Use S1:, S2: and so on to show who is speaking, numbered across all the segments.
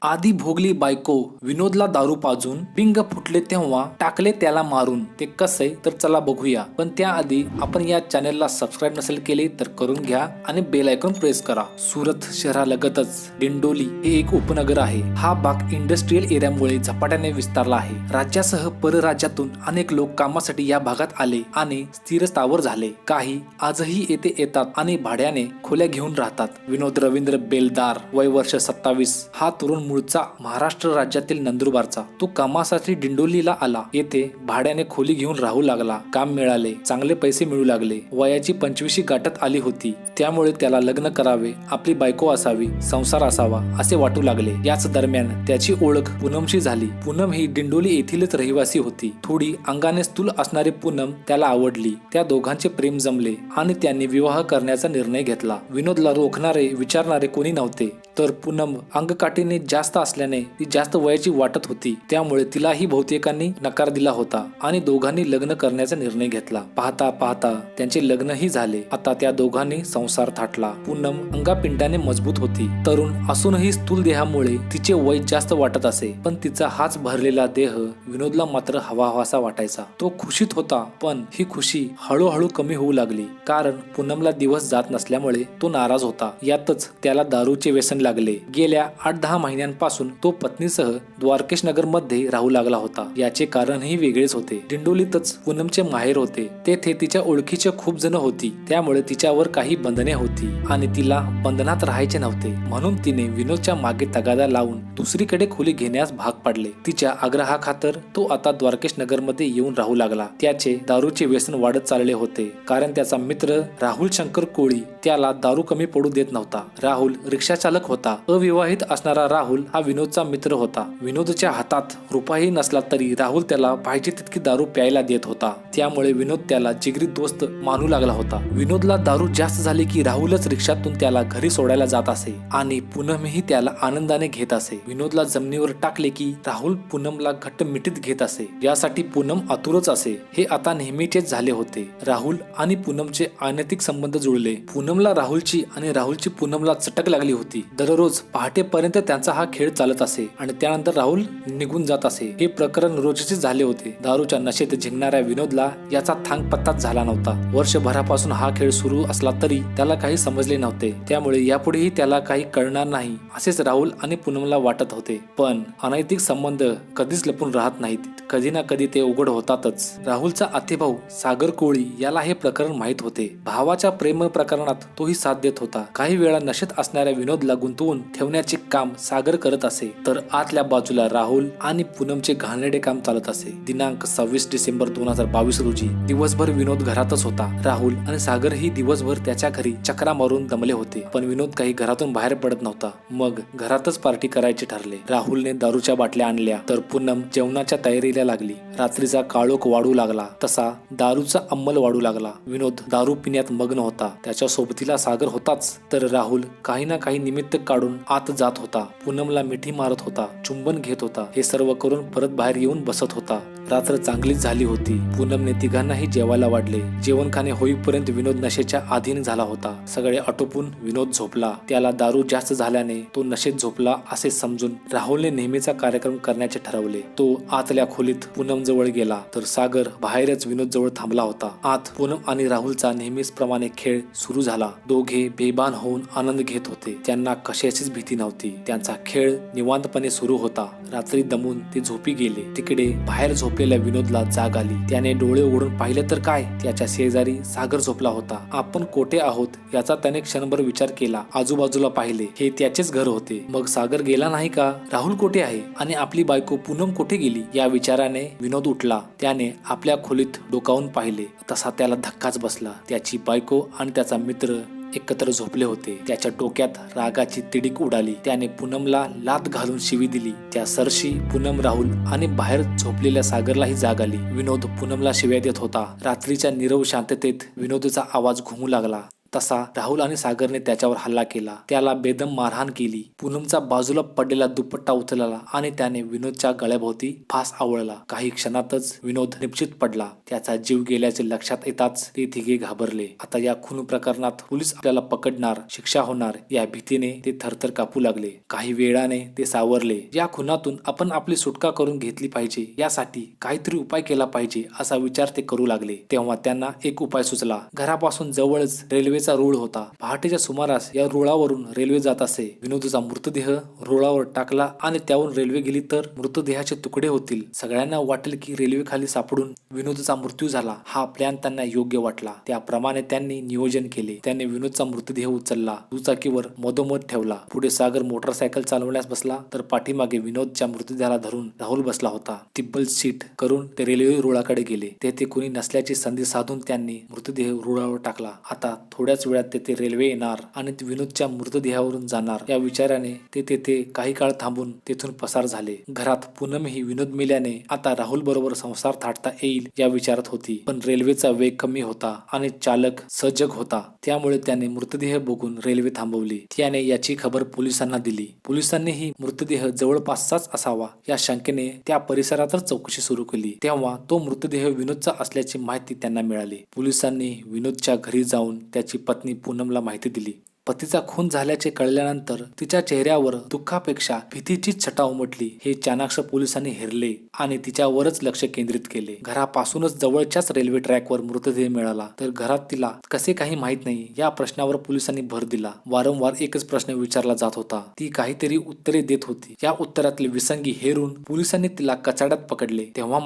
S1: आधी भोगली बायको विनोदला दारू पाजून बिंग फुटले तेव्हा टाकले त्याला मारून. ते कसंय तर चला बघूया. पण त्याआधी आपण या चॅनलला सबस्क्राईब नसेल केले तर करून घ्या आणि बेल आयकॉन प्रेस करा. सुरत शहरालगतच दिंडोली हे एक उपनगर आहे. हा भाग इंडस्ट्रियल एरियामुळे झपाट्याने विस्तारला आहे. राज्यासह परराज्यातून अनेक लोक कामासाठी या भागात आले आणि स्थिरस्थावर झाले. काही आजही येथे येतात आणि भाड्याने खोल्या घेऊन राहतात. विनोद रवींद्र बेलदार, वय वर्ष 27, हा तरुण मूळचा महाराष्ट्र राज्यातील नंदुरबारचा. तो कामासाठी दिंडोलीला आला. येथे भाड्याने खोली घेऊन राहू लागला. काम मिळाले, चांगले पैसे मिळू लागले. वयाची 25 गाठत आली होती. त्यामुळे त्याला लग्न करावे, आपली बायको असावी, संसार असावा असे वाटू लागले. याच दरम्यान त्याची ओळख पूनमशी झाली. पूनम ही दिंडोली येथीलच रहिवासी होती. थोडी अंगाने स्थूल असणारी पूनम त्याला आवडली. त्या दोघांचे प्रेम जमले आणि त्यांनी विवाह करण्याचा निर्णय घेतला. विनोदला रोखणारे विचारणारे कोणी नव्हते. तर पूनम अंगकाठीने जास्त असल्याने ती जास्त वयाची वाटत होती. त्यामुळे तिलाही बहुतेकांनी नकार दिला होता आणि दोघांनी लग्न करण्याचा निर्णय घेतला. पाहता पाहता त्यांचे लग्नही झाले. आता त्या दोघांनी संसार थाटला. पूनम अंगापिंडाने मजबूत होती. तरुण असूनही स्थूल देहामुळे तिचे वय जास्त वाटत असे. पण तिचा हाच भरलेला देह विनोदला मात्र हवा हवासा वाटायचा. तो खुशीत होता, पण ही खुशी हळूहळू कमी होऊ लागली. कारण पूनमला दिवस जात नसल्यामुळे तो नाराज होता. यातच त्याला दारूचे व्यसन लागले. गेल्या 8-10 महिन्यांपासून तो पत्नीसह द्वारकेश नगर मध्ये राहू लागला होता. याचे कारणही वेगळेच होते. दिंडोलीतच पूनमचे माहेर होते. तेथे तिच्या ओळखीचे खूप जण होती. त्यामुळे तिच्यावर काही बंधने होती आणि तिला बंधनात राहायचे नव्हते. म्हणून तिने विनोदच्या मागे तगादा लावून दुसरीकडे खोली घेण्यास भाग पाडले. तिच्या आग्रहाखातर तो आता द्वारकेश नगर मध्ये येऊन राहू लागला. त्याचे दारूचे व्यसन वाढत चालले होते. कारण त्याचा मित्र राहुल शंकर कोळी त्याला दारू कमी पडू देत नव्हता. राहुल रिक्षा चालक होता. अविवाहित असणारा राहुल हा विनोदचा मित्र होता. विनोदच्या हातात रुपयाही नसला तरी राहुल त्याला पाहिजे तितकी दारू प्यायला देत होता. त्यामुळे विनोद त्याला जिगरी दोस्त मानू लागला होता. विनोदला दारू जास्त झाली की राहुलच रिक्षातून त्याला घरी सोडायला जात असे आणि पूनमही त्याला आनंदाने घेत असे. विनोदला जमिनीवर टाकले की राहुल पूनमला घट्ट मिठीत घेत असे. यासाठी पूनम आतुरच असे. हे आता नेहमीचेच झाले होते. राहुल आणि पूनमचे अनैतिक संबंध जुळले. पूनमला राहुलची आणि राहुलची पूनमला चटक लागली होती. दररोज पहाटेपर्यंत त्यांचा हा खेळ चालत असे आणि त्यानंतर राहुल निघून जात असे. हे प्रकरण रोजचे झाले होते. दारूच्या नशेत झिंगणाऱ्या विनोदला याचा थांग पत्ताच झाला नव्हता. वर्षभरापासून हा खेळ सुरू असला तरी त्याला काही समजले नव्हते. त्यामुळे यापुढेही त्याला काही कळणार नाही असेच राहुल आणि पूनमला वाटत होते. पण अनैतिक संबंध कधीच लपून राहत नाहीत. कधी ना कधी ते उघड होतातच. राहुलचा आतेभाऊ सागर कोळी याला हे प्रकरण माहित होते. भावाच्या प्रेम प्रकरणात तोही साथ देत होता. काही वेळा नशेत असणाऱ्या विनोदला गुंतवून ठेवण्याचे काम सागर करत असे, तर आतल्या बाजूला राहुल आणि पूनमचे घाणेरडे काम चालत असे. दिनांक 26 डिसेंबर 2022 रोजी दिवसभर विनोद घरातच होता. राहुल आणि सागर ही दिवसभर त्याच्या घरी चक्रा मारून दमले होते. पण विनोद काही घरातून बाहेर पडत नव्हता. मग घरातच पार्टी करायचे ठरले. राहुलने दारूच्या बाटल्या आणल्या तर पूनम जेवणाच्या तयारीला लागली. रात्रीचा काळोख वाढू लागला तसा दारूचा अंमल वाढू लागला. विनोद दारू पिण्यात मग्न होता. त्याच्या सोबतीला सागर होताच, तर राहुल काही ना काही निमित्त काढून आत जात होता. पूनमला मिठी मारत होता, चुंबन घेत होता. हे सर्व करून परत बाहेर येऊन बसत होता. रात्र चांगलीच झाली होती. पूनमने तिघांनाही जेवायला वाढले. जेवण खाणे होईपर्यंत विनोद नशेच्या अधीन झाला होता. सगळे आटोपून विनोद झोपला. त्याला दारू जास्त झाल्याने तो नशेत झोपला असे समजून राहुलने नेहमीचा कार्यक्रम करण्याचे ठरवले. तो आतल्या खोलीत पूनम जवळ गेला तर सागर बाहेरच विनोद जवळ थांबला होता. आत पूनम आणि राहुलचा नेहमीच प्रमाणे खेळ सुरू झाला. दोघे बेभान होऊन आनंद घेत होते. त्यांना कशाचीच भीती नव्हती. त्यांचा खेळ निवांतपणे सुरू होता. रात्री दमून ते झोपी गेले. तिकडे बाहेर झोपलेल्या विनोदला जाग आली. त्याने डोळे उघडून पाहिलं तर काय, त्याच्या शेजारी सागर झोपला होता. आपण कोठे आहोत याचा त्याने क्षणभर विचार केला. आजूबाजूला पाहिले, हे त्याचेच घर होते. मग सागर गेला नाही का? राहुल कोठे आहे आणि आपली बायको पूनम कोठे गेली? या विचाराने विनोद उठला. त्याने आपल्या खोलीत डोकावून पाहिले. तसा त्याला धक्काच बसला. त्याची बायको आणि त्याचा मित्र एकत्र झोपले होते. त्याच्या डोक्यात रागाची तिडीक उडाली. त्याने पूनमला लाथ घालून शिवी दिली. त्या सरशी पूनम, राहुल आणि बाहेर झोपलेल्या सागरलाही जाग आली. विनोद पूनमला शिव्या देत होता. रात्रीच्या नीरव शांततेत विनोदचा आवाज घुमू लागला. तसा राहुल आणि सागरने त्याच्यावर हल्ला केला, त्याला बेदम मारहाण केली. पूनमचा बाजूला पडलेला दुपट्टा उचलला आणि त्याने विनोदच्या गळ्याभोवती फास आवळला. काही क्षणातच विनोद निश्चित पडला. त्याचा जीव गेल्याचे लक्षात येताच ते तिघे घाबरले. आता या खून प्रकरणात पोलीस आपल्याला पकडणार, शिक्षा होणार या भीतीने ते थरथर कापू लागले. काही वेळाने ते सावरले. या खुनातून आपण आपली सुटका करून घेतली पाहिजे, यासाठी काहीतरी उपाय केला पाहिजे असा विचार ते करू लागले. तेव्हा त्यांना एक उपाय सुचला. घरापासून जवळच रेल्वेचा रूळ होता. पहाटेच्या सुमारास या रुळावरून रेल्वे जात असे. विनोदचा मृतदेह रुळावर टाकला आणि त्यावरून रेल्वे गेली तर मृतदेहाचे तुकडे होतील. सगळ्यांना वाटेल की रेल्वे खाली सापडून विनोदचा मृत्यू झाला. हा प्लॅन त्यांना योग्य वाटला. त्याप्रमाणे त्यांनी नियोजन केले. त्यांनी विनोदचा मृतदेह उचलला, दुचाकीवर मधोमध ठेवला. पुढे सागर मोटरसायकल चालवण्यास बसला तर पाठीमागे विनोदच्या मृतदेहाला धरून राहुल बसला होता. तिब्बल सीट करून ते रेल्वे रुळाकडे गेले. तेथे कुणी नसल्याची संधी साधून त्यांनी मृतदेह रुळावर टाकला. आता थोड्याच वेळात तेथे रेल्वे येणार आणि विनोदच्या मृतदेहावरून जाणार या विचाराने ते तेथे काही काळ थांबून तेथून पसार झाले. घरात पूनमही विनोद मेल्याने आता राहुल बरोबर संसार थाटता येईल या विचारात होती. पण रेल्वेचा वेग कमी होता आणि चालक सजग होता, त्यामुळे त्याने मृतदेह बघून रेल्वे थांबवली. त्याने याची खबर पोलिसांना दिली. पोलिसांनीही मृतदेह जवळपासचाच असावा या शंकेने त्या परिसरातच चौकशी सुरू केली. तेव्हा तो मृतदेह विनोदचा असल्याची माहिती त्यांना मिळाली. पोलिसांनी विनोदच्या घरी जाऊन त्याची पत्नी पूनमला माहिती दिली. पतीचा खून झाल्याचे कळल्यानंतर तिच्या चेहऱ्यावर दुःखापेक्षा भीतीचीच छटा उमटली. हे चाणाक्ष पोलिसांनी हेरले आणि तिच्यावरच लक्ष केंद्रित केले. घरापासूनच जवळच्याच रेल्वे ट्रॅकवर मृतदेह मिळाला, तर घरात तिला कसे काही माहित नाही या प्रश्नावर पोलिसांनी भर दिला. वारंवार एकच प्रश्न विचारला जात होता. ती काहीतरी उत्तरे देत होती. या उत्तरातली विसंगी हेरून पोलिसांनी तिला कचाड्यात पकडले. तेव्हा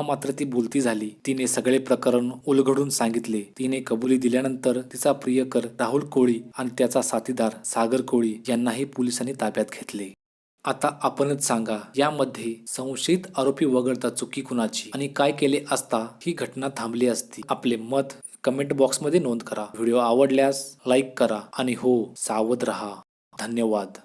S1: मात्र ती बोलती झाली. तिने सगळे प्रकरण उलगडून सांगितले. तिने कबुली दिल्यानंतर तिचा प्रियकर राहुल कोळी आणि त्याचा साथीदार सागर कोळी यांनाही पोलिसांनी ताब्यात घेतले. आता आपणच सांगा, यामध्ये संशयित आरोपी वगळता चुकी कुणाची आणि काय केले असता ही घटना थांबली असती? आपले मत कमेंट बॉक्समध्ये नोंद करा. व्हिडिओ आवडल्यास लाईक करा आणि हो, सावध रहा. धन्यवाद.